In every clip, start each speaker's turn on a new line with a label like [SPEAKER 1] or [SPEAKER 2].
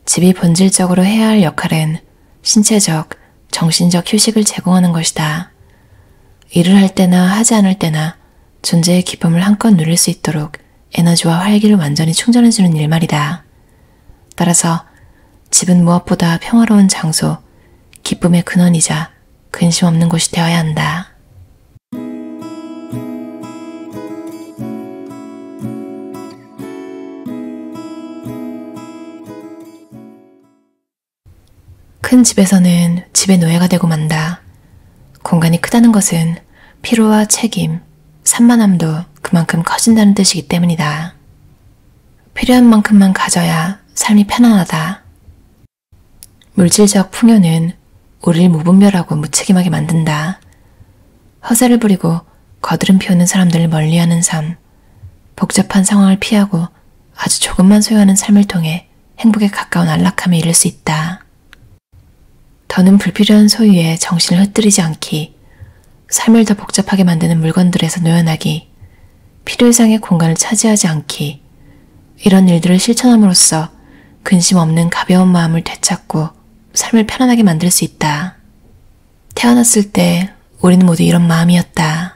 [SPEAKER 1] 집이 본질적으로 해야 할 역할은 신체적, 정신적 휴식을 제공하는 것이다. 일을 할 때나 하지 않을 때나 존재의 기쁨을 한껏 누릴 수 있도록 에너지와 활기를 완전히 충전해주는 일 말이다. 따라서 집은 무엇보다 평화로운 장소, 기쁨의 근원이자 근심 없는 곳이 되어야 한다. 큰 집에서는 집의 노예가 되고 만다. 공간이 크다는 것은 피로와 책임, 산만함도 그만큼 커진다는 뜻이기 때문이다. 필요한 만큼만 가져야 삶이 편안하다. 물질적 풍요는 우리를 무분별하고 무책임하게 만든다. 허세를 부리고 거드름 피우는 사람들을 멀리하는 삶, 복잡한 상황을 피하고 아주 조금만 소유하는 삶을 통해 행복에 가까운 안락함에 이를 수 있다. 더는 불필요한 소유에 정신을 흩뜨리지 않기, 삶을 더 복잡하게 만드는 물건들에서 노연하기, 필요 이상의 공간을 차지하지 않기, 이런 일들을 실천함으로써 근심 없는 가벼운 마음을 되찾고 삶을 편안하게 만들 수 있다. 태어났을 때 우리는 모두 이런 마음이었다.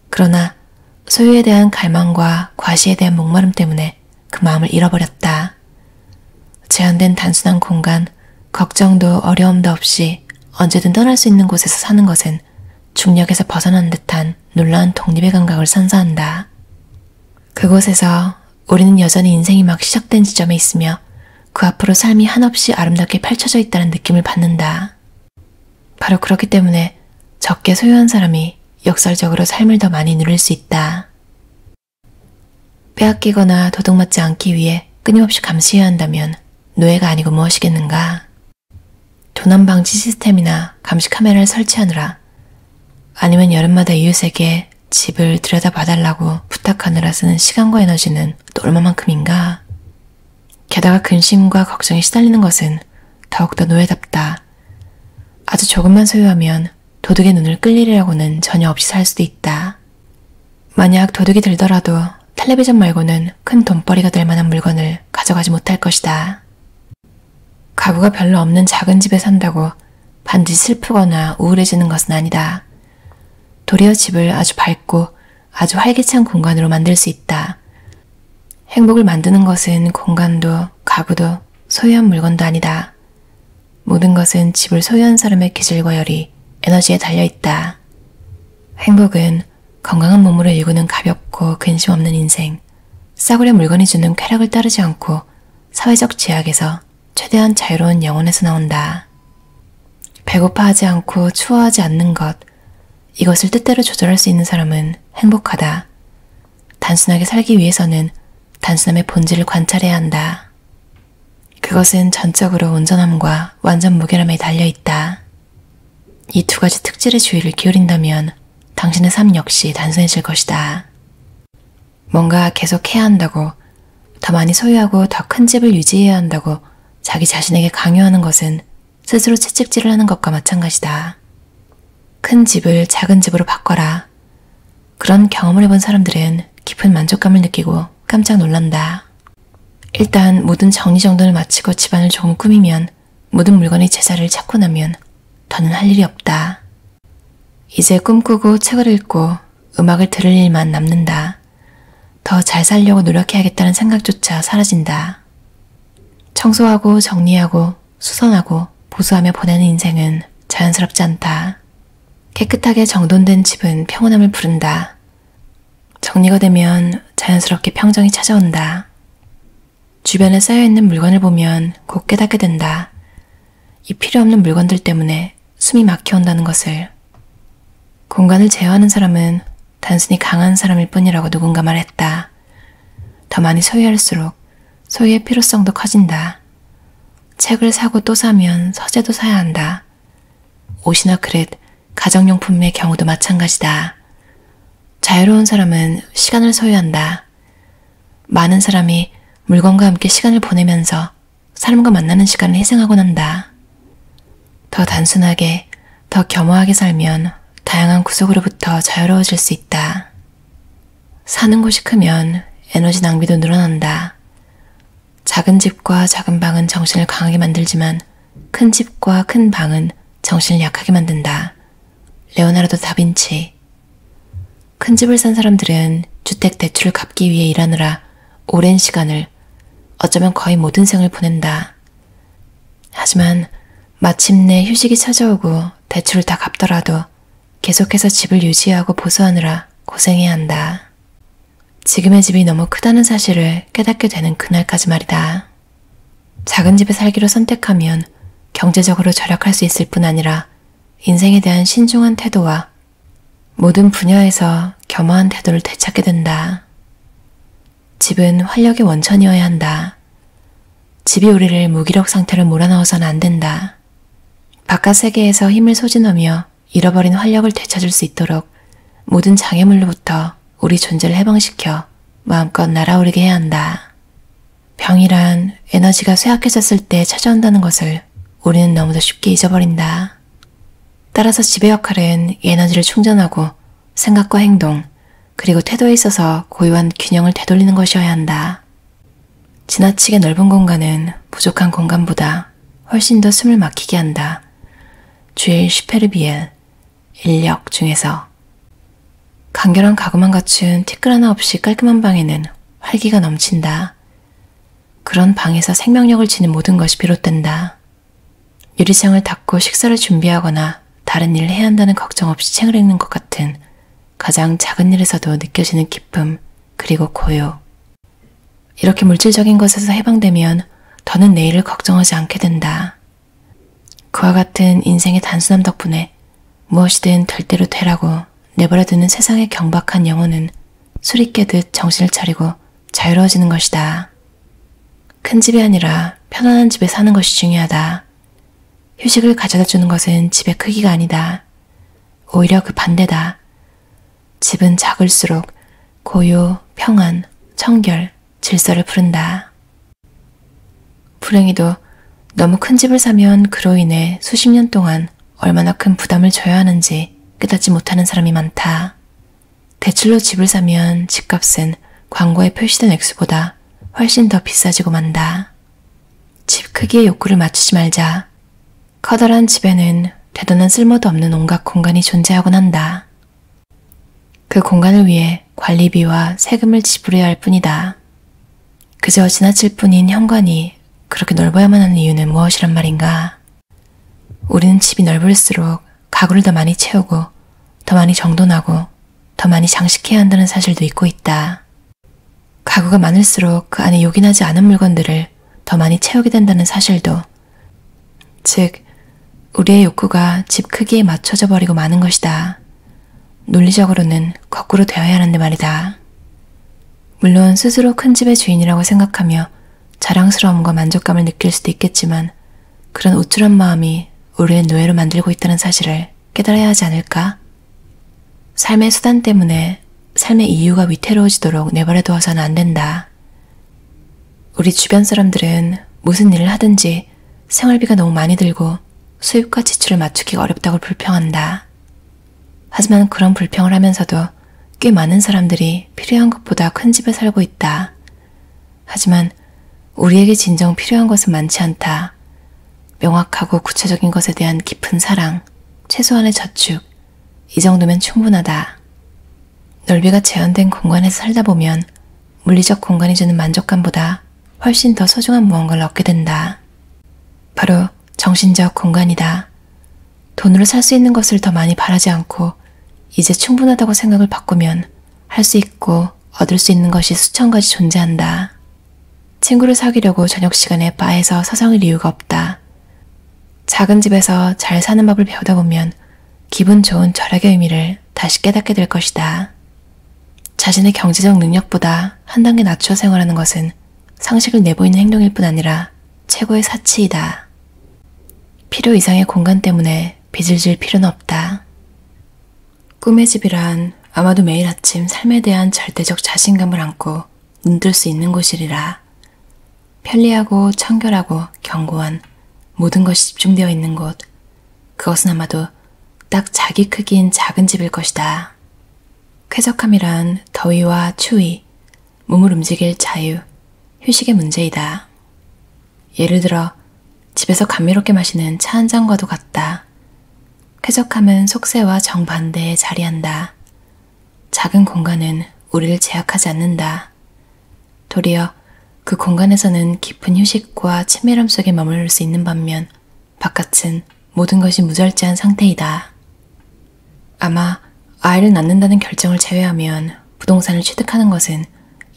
[SPEAKER 1] 그러나 소유에 대한 갈망과 과시에 대한 목마름 때문에 그 마음을 잃어버렸다. 제한된 단순한 공간, 걱정도 어려움도 없이 언제든 떠날 수 있는 곳에서 사는 것은 중력에서 벗어난 듯한 놀라운 독립의 감각을 선사한다. 그곳에서 우리는 여전히 인생이 막 시작된 지점에 있으며 그 앞으로 삶이 한없이 아름답게 펼쳐져 있다는 느낌을 받는다. 바로 그렇기 때문에 적게 소유한 사람이 역설적으로 삶을 더 많이 누릴 수 있다. 빼앗기거나 도둑맞지 않기 위해 끊임없이 감시해야 한다면 노예가 아니고 무엇이겠는가? 도난 방지 시스템이나 감시 카메라를 설치하느라, 아니면 여름마다 이웃에게 집을 들여다봐달라고 부탁하느라 쓰는 시간과 에너지는 또 얼마만큼인가? 게다가 근심과 걱정에 시달리는 것은 더욱더 노예답다. 아주 조금만 소유하면 도둑의 눈을 끌 일이라고는 전혀 없이 살 수도 있다. 만약 도둑이 들더라도 텔레비전 말고는 큰 돈벌이가 될 만한 물건을 가져가지 못할 것이다. 가구가 별로 없는 작은 집에 산다고 반드시 슬프거나 우울해지는 것은 아니다. 도리어 집을 아주 밝고 아주 활기찬 공간으로 만들 수 있다. 행복을 만드는 것은 공간도 가구도 소유한 물건도 아니다. 모든 것은 집을 소유한 사람의 기질과 열이, 에너지에 달려있다. 행복은 건강한 몸으로 일구는 가볍고 근심 없는 인생, 싸구려 물건이 주는 쾌락을 따르지 않고 사회적 제약에서 최대한 자유로운 영혼에서 나온다. 배고파하지 않고 추워하지 않는 것, 이것을 뜻대로 조절할 수 있는 사람은 행복하다. 단순하게 살기 위해서는 단순함의 본질을 관찰해야 한다. 그것은 전적으로 온전함과 완전 무결함에 달려있다. 이 두 가지 특질의 주의를 기울인다면 당신의 삶 역시 단순해질 것이다. 뭔가 계속 해야 한다고, 더 많이 소유하고 더 큰 집을 유지해야 한다고 자기 자신에게 강요하는 것은 스스로 채찍질을 하는 것과 마찬가지다. 큰 집을 작은 집으로 바꿔라. 그런 경험을 해본 사람들은 깊은 만족감을 느끼고 깜짝 놀란다. 일단 모든 정리정돈을 마치고 집안을 조금 꾸미면 모든 물건이 제자리를 찾고 나면 더는 할 일이 없다. 이제 꿈꾸고 책을 읽고 음악을 들을 일만 남는다. 더 잘 살려고 노력해야겠다는 생각조차 사라진다. 청소하고 정리하고 수선하고 보수하며 보내는 인생은 자연스럽지 않다. 깨끗하게 정돈된 집은 평온함을 부른다. 정리가 되면 자연스럽게 평정이 찾아온다. 주변에 쌓여있는 물건을 보면 곧 깨닫게 된다. 이 필요 없는 물건들 때문에 숨이 막혀온다는 것을. 공간을 제어하는 사람은 단순히 강한 사람일 뿐이라고 누군가 말했다. 더 많이 소유할수록 소유의 필요성도 커진다. 책을 사고 또 사면 서재도 사야 한다. 옷이나 그릇, 가정용품의 경우도 마찬가지다. 자유로운 사람은 시간을 소유한다. 많은 사람이 물건과 함께 시간을 보내면서 사람과 만나는 시간을 희생하곤 한다. 더 단순하게, 더 겸허하게 살면 다양한 구속으로부터 자유로워질 수 있다. 사는 곳이 크면 에너지 낭비도 늘어난다. 작은 집과 작은 방은 정신을 강하게 만들지만 큰 집과 큰 방은 정신을 약하게 만든다. 레오나르도 다빈치. 큰 집을 산 사람들은 주택 대출을 갚기 위해 일하느라 오랜 시간을, 어쩌면 거의 모든 생을 보낸다. 하지만 마침내 휴식이 찾아오고 대출을 다 갚더라도 계속해서 집을 유지하고 보수하느라 고생해야 한다. 지금의 집이 너무 크다는 사실을 깨닫게 되는 그날까지 말이다. 작은 집에 살기로 선택하면 경제적으로 절약할 수 있을 뿐 아니라 인생에 대한 신중한 태도와 모든 분야에서 겸허한 태도를 되찾게 된다. 집은 활력의 원천이어야 한다. 집이 우리를 무기력 상태로 몰아넣어서는 안 된다. 바깥 세계에서 힘을 소진하며 잃어버린 활력을 되찾을 수 있도록 모든 장애물로부터 우리 존재를 해방시켜 마음껏 날아오르게 해야 한다. 병이란 에너지가 쇠약해졌을 때 찾아온다는 것을 우리는 너무도 쉽게 잊어버린다. 따라서 집의 역할은 에너지를 충전하고 생각과 행동, 그리고 태도에 있어서 고유한 균형을 되돌리는 것이어야 한다. 지나치게 넓은 공간은 부족한 공간보다 훨씬 더 숨을 막히게 한다. 주엘 슈페르비엘, 인력 중에서. 간결한 가구만 갖춘 티끌 하나 없이 깔끔한 방에는 활기가 넘친다. 그런 방에서 생명력을 지닌 모든 것이 비롯된다. 유리창을 닫고 식사를 준비하거나 다른 일을 해야 한다는 걱정 없이 책을 읽는 것 같은 가장 작은 일에서도 느껴지는 기쁨, 그리고 고요. 이렇게 물질적인 것에서 해방되면 더는 내일을 걱정하지 않게 된다. 그와 같은 인생의 단순함 덕분에 무엇이든 될 대로 되라고 내버려두는 세상의 경박한 영혼은 술이 깨듯 정신을 차리고 자유로워지는 것이다. 큰 집이 아니라 편안한 집에 사는 것이 중요하다. 휴식을 가져다 주는 것은 집의 크기가 아니다. 오히려 그 반대다. 집은 작을수록 고요, 평안, 청결, 질서를 부른다. 불행히도 너무 큰 집을 사면 그로 인해 수십 년 동안 얼마나 큰 부담을 져야 하는지 깨닫지 못하는 사람이 많다. 대출로 집을 사면 집값은 광고에 표시된 액수보다 훨씬 더 비싸지고 만다. 집 크기의 욕구를 맞추지 말자. 커다란 집에는 대단한 쓸모도 없는 온갖 공간이 존재하곤 한다. 그 공간을 위해 관리비와 세금을 지불해야 할 뿐이다. 그저 지나칠 뿐인 현관이 그렇게 넓어야만 하는 이유는 무엇이란 말인가? 우리는 집이 넓을수록 가구를 더 많이 채우고 더 많이 정돈하고 더 많이 장식해야 한다는 사실도 잊고 있다. 가구가 많을수록 그 안에 요긴하지 않은 물건들을 더 많이 채우게 된다는 사실도, 즉 우리의 욕구가 집 크기에 맞춰져 버리고 마는 것이다. 논리적으로는 거꾸로 되어야 하는데 말이다. 물론 스스로 큰 집의 주인이라고 생각하며 자랑스러움과 만족감을 느낄 수도 있겠지만 그런 우쭐한 마음이 우리를 노예로 만들고 있다는 사실을 깨달아야 하지 않을까? 삶의 수단 때문에 삶의 이유가 위태로워지도록 내버려 두어서는 안 된다. 우리 주변 사람들은 무슨 일을 하든지 생활비가 너무 많이 들고 수입과 지출을 맞추기가 어렵다고 불평한다. 하지만 그런 불평을 하면서도 꽤 많은 사람들이 필요한 것보다 큰 집에 살고 있다. 하지만 우리에게 진정 필요한 것은 많지 않다. 명확하고 구체적인 것에 대한 깊은 사랑, 최소한의 저축, 이 정도면 충분하다. 넓이가 제한된 공간에서 살다 보면 물리적 공간이 주는 만족감보다 훨씬 더 소중한 무언가를 얻게 된다. 바로 정신적 공간이다. 돈으로 살 수 있는 것을 더 많이 바라지 않고 이제 충분하다고 생각을 바꾸면 할 수 있고 얻을 수 있는 것이 수천 가지 존재한다. 친구를 사귀려고 저녁 시간에 바에서 서성일 이유가 없다. 작은 집에서 잘 사는 법을 배우다 보면 기분 좋은 절약의 의미를 다시 깨닫게 될 것이다. 자신의 경제적 능력보다 한 단계 낮춰 생활하는 것은 상식을 내보이는 행동일 뿐 아니라 최고의 사치이다. 필요 이상의 공간 때문에 빚을 질 필요는 없다. 꿈의 집이란 아마도 매일 아침 삶에 대한 절대적 자신감을 안고 눈뜰 수 있는 곳이리라. 편리하고 청결하고 견고한 모든 것이 집중되어 있는 곳, 그것은 아마도 딱 자기 크기인 작은 집일 것이다. 쾌적함이란 더위와 추위, 몸을 움직일 자유, 휴식의 문제이다. 예를 들어 집에서 감미롭게 마시는 차 한 잔과도 같다. 쾌적함은 속세와 정반대에 자리한다. 작은 공간은 우리를 제약하지 않는다. 도리어 그 공간에서는 깊은 휴식과 친밀함 속에 머무를 수 있는 반면 바깥은 모든 것이 무절제한 상태이다. 아마 아이를 낳는다는 결정을 제외하면 부동산을 취득하는 것은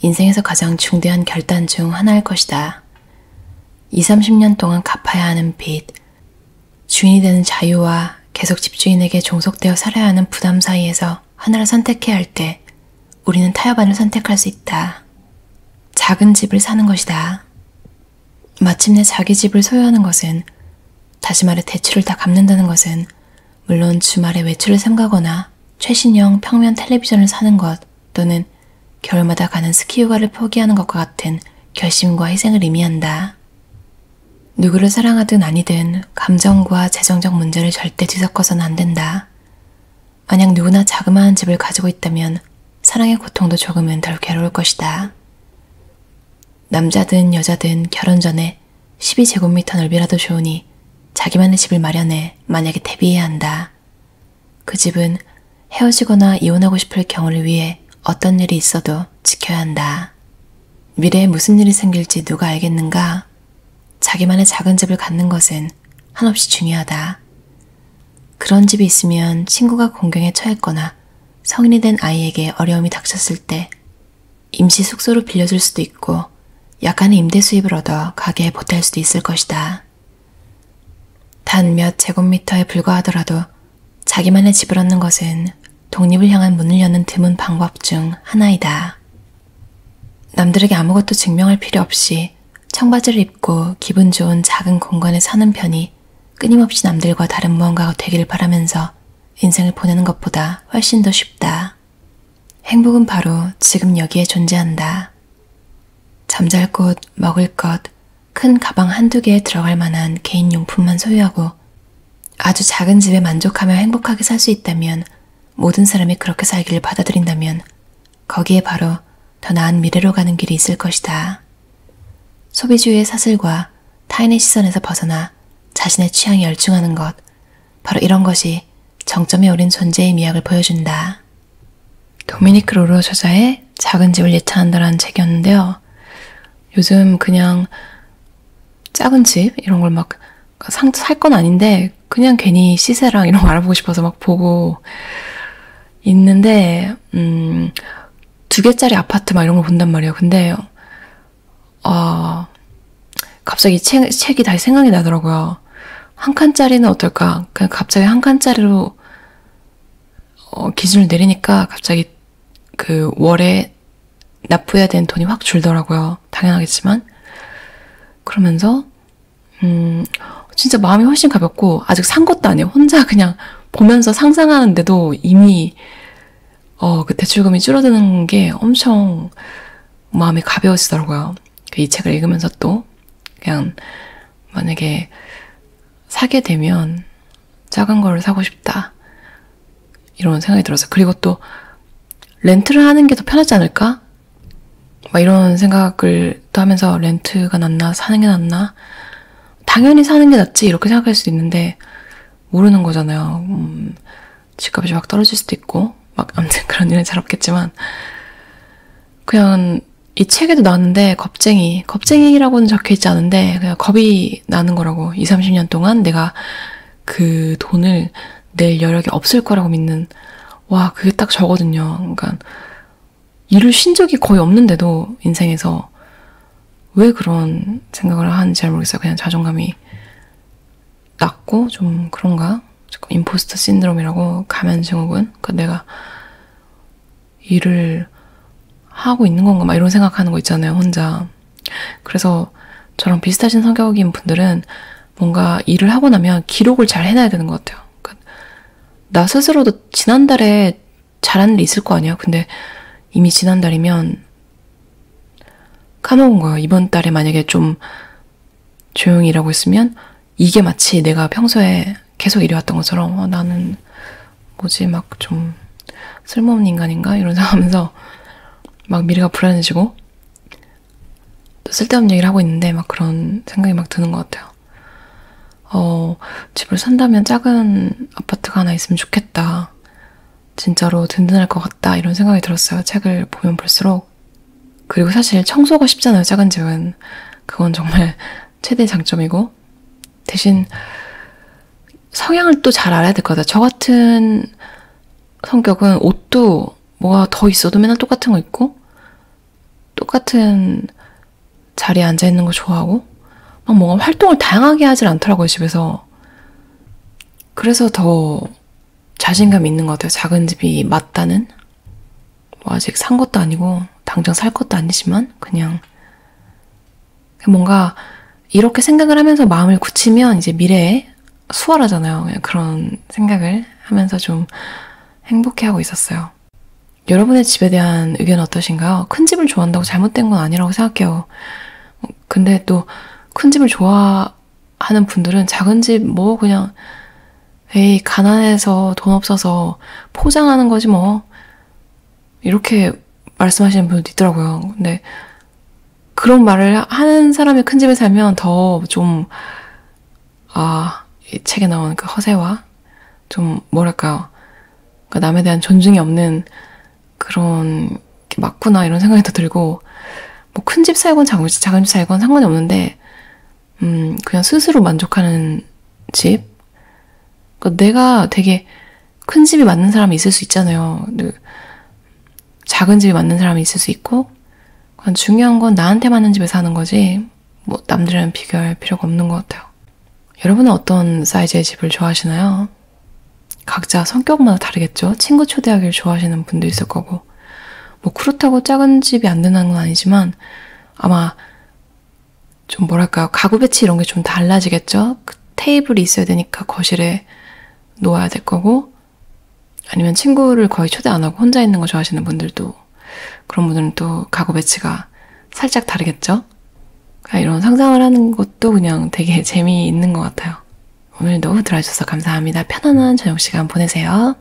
[SPEAKER 1] 인생에서 가장 중대한 결단 중 하나일 것이다. 20, 30년 동안 갚아야 하는 빚, 주인이 되는 자유와 계속 집주인에게 종속되어 살아야 하는 부담 사이에서 하나를 선택해야 할 때 우리는 타협안을 선택할 수 있다. 작은 집을 사는 것이다. 마침내 자기 집을 소유하는 것은, 다시 말해 대출을 다 갚는다는 것은 물론 주말에 외출을 삼가거나 최신형 평면 텔레비전을 사는 것 또는 겨울마다 가는 스키 휴가를 포기하는 것과 같은 결심과 희생을 의미한다. 누구를 사랑하든 아니든 감정과 재정적 문제를 절대 뒤섞어서는 안 된다. 만약 누구나 자그마한 집을 가지고 있다면 사랑의 고통도 조금은 덜 괴로울 것이다. 남자든 여자든 결혼 전에 12제곱미터 넓이라도 좋으니 자기만의 집을 마련해 만약에 대비해야 한다. 그 집은 헤어지거나 이혼하고 싶을 경우를 위해 어떤 일이 있어도 지켜야 한다. 미래에 무슨 일이 생길지 누가 알겠는가? 자기만의 작은 집을 갖는 것은 한없이 중요하다. 그런 집이 있으면 친구가 공경에 처했거나 성인이 된 아이에게 어려움이 닥쳤을 때 임시 숙소로 빌려줄 수도 있고 약간의 임대 수입을 얻어 가게에 보탤 수도 있을 것이다. 단 몇 제곱미터에 불과하더라도 자기만의 집을 얻는 것은 독립을 향한 문을 여는 드문 방법 중 하나이다. 남들에게 아무것도 증명할 필요 없이 청바지를 입고 기분 좋은 작은 공간에 사는 편이 끊임없이 남들과 다른 무언가가 되기를 바라면서 인생을 보내는 것보다 훨씬 더 쉽다. 행복은 바로 지금 여기에 존재한다. 잠잘 곳, 먹을 것, 큰 가방 한두 개에 들어갈 만한 개인 용품만 소유하고 아주 작은 집에 만족하며 행복하게 살 수 있다면, 모든 사람이 그렇게 살기를 받아들인다면 거기에 바로 더 나은 미래로 가는 길이 있을 것이다. 소비주의의 사슬과 타인의 시선에서 벗어나 자신의 취향에 열중하는 것, 바로 이런 것이 정점에 오른 존재의 미학을 보여준다. 도미니크 로로 저자의 작은 집을 예찬한다라는 책이었는데요. 요즘 그냥 작은 집 이런 걸 막 살 건 아닌데 그냥 괜히 시세랑 이런 거 알아보고 싶어서 막 보고 있는데 2개짜리 아파트 막 이런 거 본단 말이에요. 근데 갑자기 책이 다시 생각이 나더라고요. 한 칸짜리는 어떨까? 그냥 갑자기 한 칸짜리로 기준을 내리니까 갑자기 그 월에 납부해야 되는 돈이 확 줄더라고요. 당연하겠지만. 그러면서 진짜 마음이 훨씬 가볍고, 아직 산 것도 아니에요. 혼자 그냥 보면서 상상하는데도 이미 그 대출금이 줄어드는 게 엄청 마음이 가벼워지더라고요. 이 책을 읽으면서 또 그냥 만약에 사게 되면 작은 거를 사고 싶다 이런 생각이 들었어요. 그리고 또 렌트를 하는 게 더 편하지 않을까? 막 이런 생각을 또 하면서 렌트가 낫나 사는 게 낫나? 당연히 사는 게 낫지 이렇게 생각할 수도 있는데 모르는 거잖아요. 집값이 막 떨어질 수도 있고 막 아무튼 그런 일은 잘 없겠지만, 그냥 이 책에도 나왔는데 겁쟁이라고는 적혀있지 않은데 그냥 겁이 나는 거라고. 20, 30년 동안 내가 그 돈을 낼 여력이 없을 거라고 믿는, 와 그게 딱 저거든요. 그러니까 일을 쉰 적이 거의 없는데도 인생에서 왜 그런 생각을 하는지 잘 모르겠어요. 그냥 자존감이 낮고 좀 그런가? 조금 임포스터 신드롬이라고, 가면 증후군. 그러니까 내가 일을 하고 있는 건가 막 이런 생각하는 거 있잖아요, 혼자. 그래서 저랑 비슷하신 성격인 분들은 뭔가 일을 하고 나면 기록을 잘 해놔야 되는 것 같아요. 그러니까 나 스스로도 지난달에 잘한 일 있을 거 아니야. 근데 이미 지난달이면 까먹은 거예요. 이번 달에 만약에 좀 조용히 일하고 있으면 이게 마치 내가 평소에 계속 일해왔던 것처럼 나는 뭐지 막 좀 쓸모없는 인간인가? 이런 생각하면서 막 미래가 불안해지고, 쓸데없는 얘기를 하고 있는데 막 그런 생각이 막 드는 것 같아요. 집을 산다면 작은 아파트가 하나 있으면 좋겠다. 진짜로 든든할 것 같다. 이런 생각이 들었어요. 책을 보면 볼수록. 그리고 사실 청소가 쉽잖아요. 작은 집은. 그건 정말 최대 장점이고. 대신 성향을 또 잘 알아야 될 것 같아요. 저 같은 성격은 옷도 뭐가 더 있어도 맨날 똑같은 거 입고 똑같은 자리에 앉아있는 거 좋아하고 막 뭔가 활동을 다양하게 하질 않더라고요, 집에서. 그래서 더 자신감이 있는 것 같아요. 작은 집이 맞다는. 뭐 아직 산 것도 아니고 당장 살 것도 아니지만 그냥 뭔가 이렇게 생각을 하면서 마음을 굳히면 이제 미래에 수월하잖아요. 그냥 그런 생각을 하면서 좀 행복해하고 있었어요. 여러분의 집에 대한 의견은 어떠신가요? 큰 집을 좋아한다고 잘못된 건 아니라고 생각해요. 근데 또 큰 집을 좋아하는 분들은 작은 집 뭐 그냥 에이 가난해서 돈 없어서 포장하는 거지 뭐 이렇게 말씀하시는 분들도 있더라고요. 근데 그런 말을 하는 사람이 큰 집에 살면 더 좀 이 책에 나오는 그 허세와 좀 뭐랄까요, 그러니까 남에 대한 존중이 없는 그런 게 맞구나 이런 생각이 더 들고, 뭐 큰 집 살건 작은 집 살건 상관이 없는데 그냥 스스로 만족하는 집. 그러니까 내가 되게 큰 집이 맞는 사람이 있을 수 있잖아요. 작은 집이 맞는 사람이 있을 수 있고, 그냥 중요한 건 나한테 맞는 집에 사는 거지 뭐 남들이랑 비교할 필요가 없는 것 같아요. 여러분은 어떤 사이즈의 집을 좋아하시나요? 각자 성격마다 다르겠죠. 친구 초대하기를 좋아하시는 분도 있을 거고, 뭐 그렇다고 작은 집이 안 된다는 건 아니지만 아마 좀 뭐랄까요, 가구 배치 이런 게 좀 달라지겠죠. 그 테이블이 있어야 되니까 거실에 놓아야 될 거고, 아니면 친구를 거의 초대 안 하고 혼자 있는 거 좋아하시는 분들도, 그런 분들은 또 가구 배치가 살짝 다르겠죠. 이런 상상을 하는 것도 그냥 되게 재미있는 것 같아요. 오늘도 들어주셔서 감사합니다. 편안한 저녁 시간 보내세요.